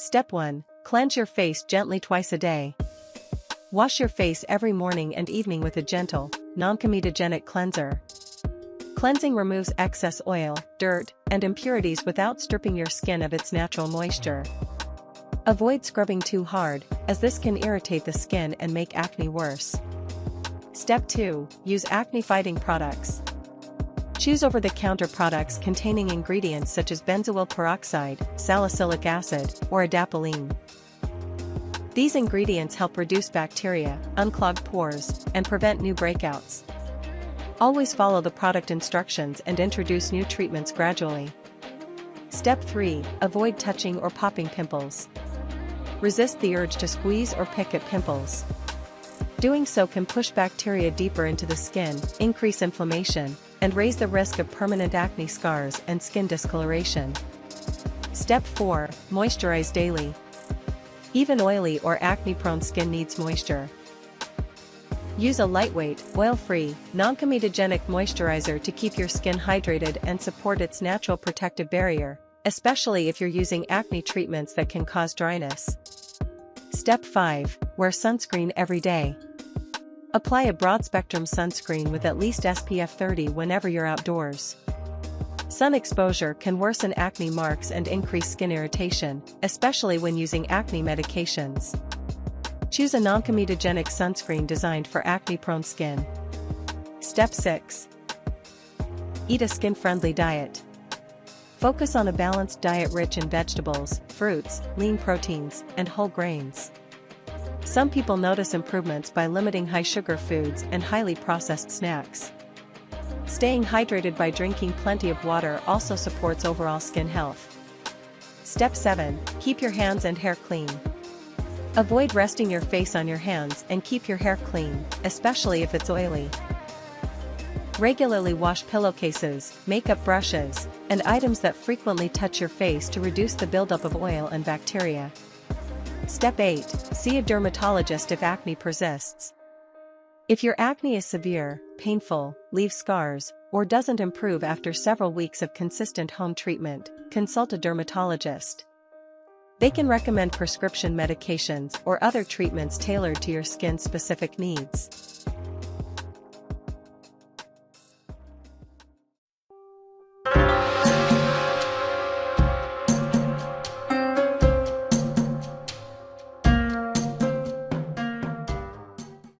Step 1. Cleanse your face gently twice a day. Wash your face every morning and evening with a gentle, non-comedogenic cleanser. Cleansing removes excess oil, dirt, and impurities without stripping your skin of its natural moisture. Avoid scrubbing too hard, as this can irritate the skin and make acne worse. Step 2. Use acne-fighting products. Choose over-the-counter products containing ingredients such as benzoyl peroxide, salicylic acid, or adapalene. These ingredients help reduce bacteria, unclog pores, and prevent new breakouts. Always follow the product instructions and introduce new treatments gradually. Step 3. Avoid touching or popping pimples. Resist the urge to squeeze or pick at pimples. Doing so can push bacteria deeper into the skin, increase inflammation, and raise the risk of permanent acne scars and skin discoloration. Step 4. Moisturize daily. Even oily or acne-prone skin needs moisture. Use a lightweight, oil-free, non-comedogenic moisturizer to keep your skin hydrated and support its natural protective barrier, especially if you're using acne treatments that can cause dryness. Step 5. Wear sunscreen every day. Apply a broad-spectrum sunscreen with at least SPF 30 whenever you're outdoors. Sun exposure can worsen acne marks and increase skin irritation, especially when using acne medications. Choose a non-comedogenic sunscreen designed for acne-prone skin. Step 6. Eat a skin-friendly diet. Focus on a balanced diet rich in vegetables, fruits, lean proteins, and whole grains. Some people notice improvements by limiting high-sugar foods and highly processed snacks. Staying hydrated by drinking plenty of water also supports overall skin health. Step 7. Keep your hands and hair clean. Avoid resting your face on your hands and keep your hair clean, especially if it's oily. Regularly wash pillowcases, makeup brushes, and items that frequently touch your face to reduce the buildup of oil and bacteria. Step 8. See a dermatologist if acne persists. If your acne is severe, painful, leaves scars, or doesn't improve after several weeks of consistent home treatment, consult a dermatologist. They can recommend prescription medications or other treatments tailored to your skin-specific needs.